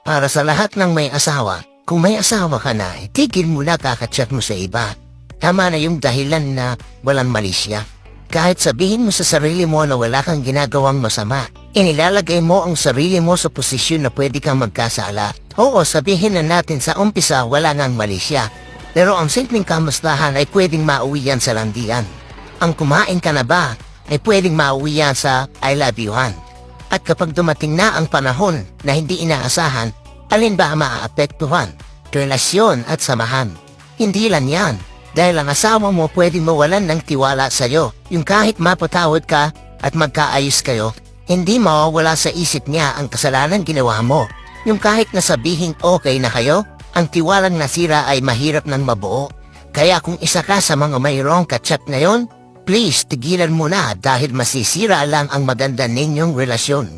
Para sa lahat ng may asawa, kung may asawa ka na, tigil mo na kakachat mo sa iba. Tama na yung dahilan na walang mali siya. Kahit sabihin mo sa sarili mo na wala kang ginagawang masama, inilalagay mo ang sarili mo sa posisyon na pwede kang magkasala. Oo, sabihin na natin sa umpisa wala ngang mali siya. Pero ang simpleng kamustahan ay pwedeng mauwi yan sa landian. Ang kumain ka na ba ay pwedeng mauwi yan sa I love you-han. At kapag dumating na ang panahon na hindi inaasahan, alin ba ang maaapektuhan? Relasyon at samahan. Hindi lang yan. Dahil ang asawa mo pwedeng mawalan ng tiwala sa'yo. Yung kahit mapatawad ka at magkaayos kayo, hindi mawawala sa isip niya ang kasalanan ginawa mo. Yung kahit nasabihin okay na kayo, ang tiwalang nasira ay mahirap nang mabuo. Kaya kung isa ka sa mga mayroong kachat ngayon, please tigilan mo na dahil masisira lang ang maganda ninyong relasyon.